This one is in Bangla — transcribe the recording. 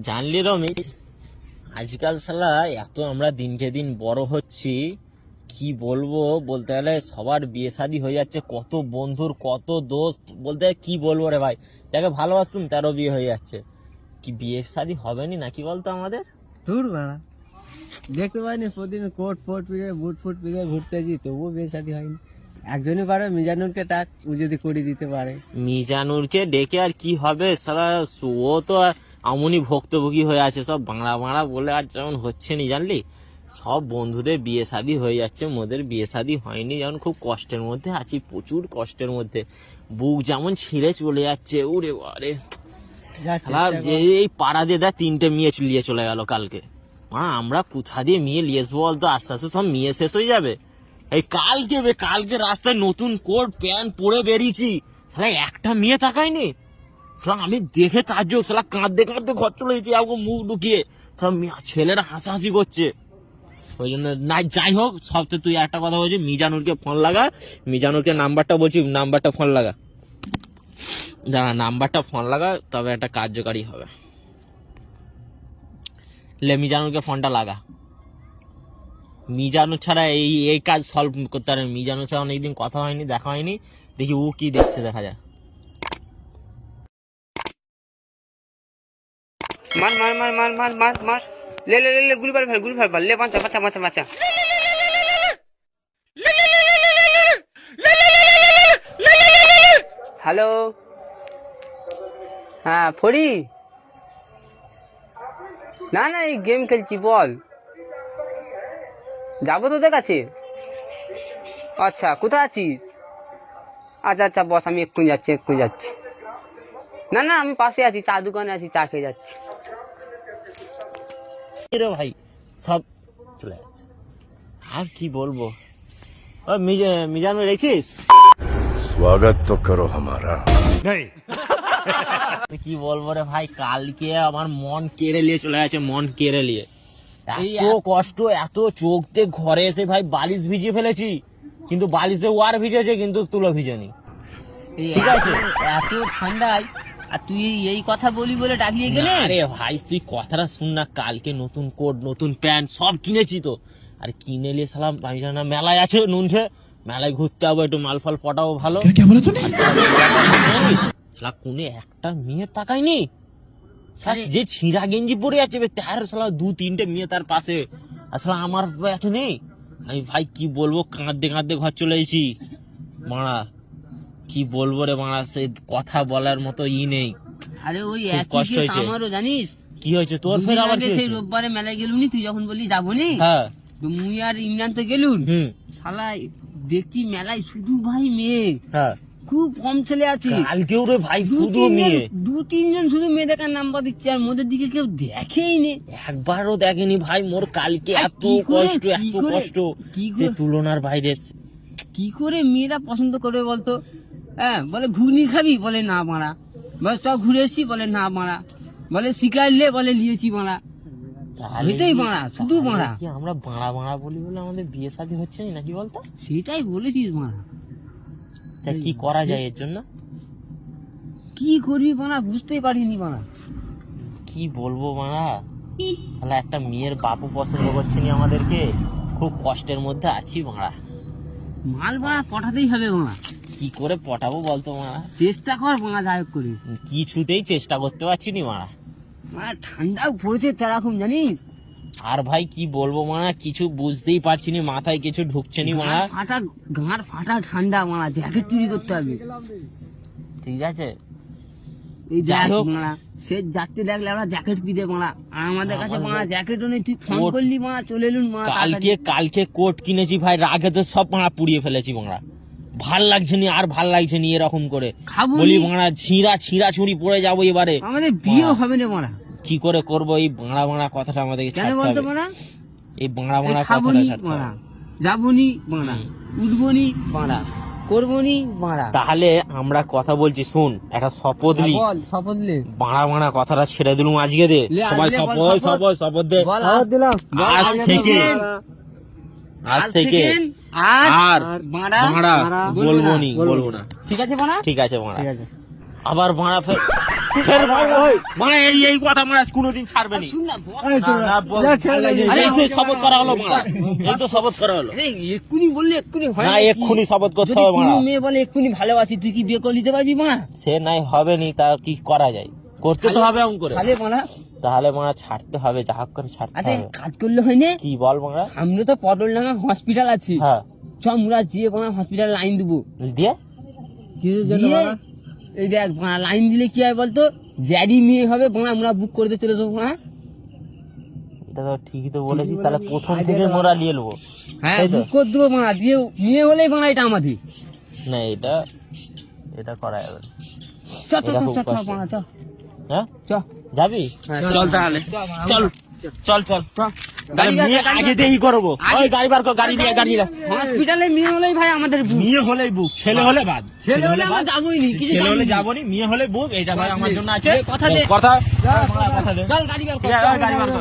জানলি রমেশ, আজকাল শালা এত আমরা দিনকে দিন বড় হচ্ছি, কি বলবো, বলতে গেলে সবার বিয়ে শাদী হয়ে যাচ্ছে। কত বন্ধুর কত দোস্ত, বলতে গেলে কি বলবো রে ভাই, যাকে ভালোবাসতুম তারও বিয়ে হয়ে যাচ্ছে। কি বিয়ে শাদী হবে নি নাকি বলতো আমাদের? দূর বাড়া, দেখতে পাইনি প্রতিদিন কোট ফোট পিড়ে বুট ফুট পিড়ে ঘুরতে যাচ্ছি, তবুও বিয়ে শাদী হয়নি। একজনই পারে, মিজানুরকে ডাক, ও যদি করে দিতে পারে। মিজানুরকে ডেকে আর কি হবে শালা, ও তো আমনি ভক্তভোগী হয়ে আছে, সব বাংলা বাংলা বলে আর যেমন হচ্ছে নি জানলি, সব বন্ধুদের বিয়ে শাদী হয়ে যাচ্ছে, মোদের বিয়ে শাদী হয়নি। যেমন খুব কষ্টের মধ্যে আছি, প্রচুর কষ্টের মধ্যে, বুক যেমন ছিঁড়ে চলে যাচ্ছে। ওরে বারে শালা, যে এই পাড়া দিয়ে দেখ 3টে মেয়ে নিয়ে চলে গেল কালকে। আমরা কোথা দিয়ে মেয়ে নিয়ে আসবো বলতো? আস্তে আস্তে সব মেয়ে শেষ হয়ে যাবে। এই কালকে রাস্তায় নতুন কোট প্যান্ট পরে বেরিয়েছি, শালা একটা মেয়ে তাকায়নি। শালা আমি দেখে তাজ্জব, শালা কাঁদতে কাঁদতে ঘর চলে গেছি, আমাকে মুখ ঢুকিয়ে সব ছেলেরা হাসাহাসি করছে। ওই জন্য না, যাই হোক, সবচেয়ে তুই একটা কথা বলছি, মিজানুরকে ফোন লাগা, মিজানুরকে নাম্বারটা বলছি, নাম্বারটা ফোন লাগা, দাঁড়া নাম্বারটা ফোন লাগা, তবে একটা কার্যকারী হবে। লে মিজানুরকে ফোনটা লাগা। মিজানু ছাড়া এই কাজ সলভ করতে পারে। মিজানু ছাড়া অনেকদিন কথা হয়নি, দেখা হয়নি, দেখি ও কি দেখছে, দেখা যায়। মার মার মার মার মার মার মার, লে লে লে লে, গুলি ফার লে, বাঁচা বাঁচা বাঁচা বাঁচা। হ্যালো, হ্যাঁ ফড়ি, না না এই গেম খেলছি, বল। যাবো তোদের কাছে? আচ্ছা, কোথায় আছিস? আচ্ছা আচ্ছা বস, আমি এক্ষুনি যাচ্ছি। না না, আমি পাশে আছি, চা দোকানে আছি, চা খেয়ে যাচ্ছি। রে ভাই সব চলে যাচ্ছে, আর কি বলবো। মিজানু দেখছিস? स्वागत तो करो हमारा। কি বলবো রে ভাই, কালকে আমার মন কেড়ে নিয়ে চলে গেছে, মন কেড়ে নিয়ে। এত কষ্ট, এত চোখ দিয়ে ঘরে এসে ভাই বালিশ ভিজিয়ে ফেলেছি, কিন্তু বালিশে ওয়ার ভিজেছে, কিন্তু তুলো ভিজেনি। ঠিক আছে, এত ঠান্ডায় আর তুই এই কথা বলি বলে ডাকিয়ে গেলে? আরে ভাই তুই কথাটা শুন না, কালকে নতুন কোট নতুন প্যান্ট সব কিনেছি তো। আর কিনে নিয়ে সালাম, আমি জানি না মেলায় আছে নুনছে, মেলায় ঘুরতে যাবো, একটু মাল ফাল পটাবো ভালো। শালা কোনে একটা মেয়ে তাকায়নি, যে ছিঁড়া গেঞ্জি পরে আছে তার শালা 2-3টে মেয়ে তার পাশে, আসলে আমার এত নেই। আমি ভাই কি বলবো, কাঁদতে কাঁদতে ঘর চলে এসেছি। মারা কি বলবো রে মারা, সে কথা বলার মতো নেই। আরে ওই খুব কষ্ট হয়েছে। আমারও জানিস কি হয়েছে তোর? ফের আবার কি হয়েছে? রোববারে মেলায় গেলুম নি, তুই যখন বললি যাবো নি, হ্যাঁ তো মুই আর ইমরান তো গেলুন। শালা দেখছি মেলায় শুধু ভাই মেয়ে, হ্যাঁ খুব কম ছেলে আছে। কালকেও রে ভাই শুধু মেয়ে, 2-3 জন শুধু মেয়ে দেখার নাম্বার দিচ্ছে, আর মোদের দিকে কেউ দেখেই নে, একবারও দেখেনি ভাই। মোর কালকে আর এত কি করে, কষ্ট, এত কষ্ট, কি সে করে, তুলনার বাইরে। কি করে মেয়েরা পছন্দ করবে বলতো? হ্যাঁ, বলে ঘুগনি খাবি, বলে না মারা, বলে চ ঘুরে এসছি, বলে না মারা, বলে শিকারলে, বলে নিয়েছি মারা, এটাই মারা, শুধু মারা। কি আমরা বাড়া বাড়া বলি বলে আমাদের বিয়ে শাদী হচ্ছে না নাকি বলতো? সেটাই বলেছিস মারা। তা কি করা যায় এর জন্য? কি করবি মারা, বুঝতেই পারিনি মারা। কি বলবো মারা, তাহলে একটা মেয়ের বাপু পছন্দ করছে না আমাদেরকে, খুব কষ্টের মধ্যে আছি মারা। মাল মারা পটাতেই হবে মারা। কি করে পটাবো বলতো মারা? চেষ্টা কর মারা, যাই হোক করে। কিছুতেই চেষ্টা করতে পারছি নি মারা। মারা ঠান্ডাও পড়েছে তেরকম, জানিস? আর ভাই কি বলবো মারা, কিছু বুঝতেই পারছি নি, মাথায় কিছু ঢুকছে নি মারা। গাঁড় ফাটা ঠান্ডা মারা, জ্যাকেট চুরি করতে হবে। ঠিক আছে, এই যাই যাই হোক। হোক মারা, সে যাত্রী দেখলে আমরা জ্যাকেট পিদে মারা, আর আমাদের কাছে মারা জ্যাকেটও নেই। তুই ফোন করলি মারা, চলে এলুন মারা। কালকে কোট কিনেছি ভাই, রাগে তো সব মারা পুড়িয়ে ফেলেছি মারা। ভাল লাগছে নি, আর ভাল লাগছে নি এরকম করে। খাবো বলি মারা, ছিঁড়া ছুরি পড়ে যাবো এবারে। আমাদের বিয়েও হবে না মারা। কি করে করবো? এই বাংলা বাংলা কথাটা আমাদেরকে কেন ছাড়তে বলতো হবে। মারা? এই বাংলা বাংলা খাবো কথাটা নি ছাড়তে মারা, হবে। যাবো নি মারা, উঠবো নি মারা, করবো নি মারা। তাহলে আমরা কথা বলছি, শুন, একটা শপথ লি। বল, শপথ লে। বাংলা বাংলা কথাটা ছেড়ে দিলুম আজকে দে। লে, সবাই আজকে বল, শপথ দে। বল, দিলাম। আজ থেকে আর বাংলা বলবো না। ঠিক আছে মারা, ঠিক আছে বাংলা। ঠিক আছে। আবার বাংলা ফের মানে এই কথা আমরা কোনোদিন ছাড়বে নি। শুন না বল। এই তো, না, বল। যা ছেড়ে দে। আরে, এই তো শপথ করা হলো মারা, এই তো শপথ করা হলো। আরে এক্ষুনি বললে এক্ষুনি হয় না, নাকি? এক্ষুনি শপথ করতে যদি হবে কোনো মারা। মেয়ে বলে এক্ষুনি ভালোবাসি, তুই কি বিয়ে করে নিতে পারবি মারা? সে নাই হবে নি, তা কি করা যায়, করতে তো হবে এমন করে। তাহলে মারা, তাহলে মারা ছাড়তে হবে, যা হোক করে ছাড়তে আচ্ছা হবে। কাজ করলে হয় না? কি বল মারা? সামনে তো পটলডাঙ্গা হসপিটাল আছে, হ্যাঁ, চ আমরা যেয়ে কোনো হসপিটাল লাইন দেবো। দিয়ে কিসের জন্য দিয়ে বাবা? এই দেখ বাড়া, লাইন দিলে কি হয় বলতো, জ্যাডি মেয়ে হবে বাড়া, আমরা বুক করতে চলে যাবো বাড়া। এটা তো ঠিকই তো বলেছিস, তাহলে প্রথম থেকে মোরা নিয়ে নেবো। হ্যাঁ তাই তো? বুক করে দেবো বাড়া, দিয়ে মেয়ে হলেই বাড়া এটা আমাদের। না, এটা করা যাবে না। চ চ এটা চ খুব চ চ কষ্ট। বাড়া, চ হ্যাঁ, চ যাবি? হ্যাঁ, চল তাহলে, চল চল চল। চ। তাহলে গাড়ি মেয়ে বার কর, আগে দেই করবো। ওই গাড়ি বার কর, গাড়ি নিয়ে গাড়ি নিয়ে। হসপিটালে মেয়ে হলেই ভাই আমাদের বুক। মেয়ে হলেই বুক, ছেলে হলে বাদ। ছেলে হলে আমরা যাবোই নি, কিছু ছেলে হলে জানি না। যাবো নি, মেয়ে হলে বুক, এইটা ভাই আমার জন্য আছে। কথা দে। কথা দে। চল গাড়ি বার কর, ঠিক আছে, চল। গাড়ি বার কর।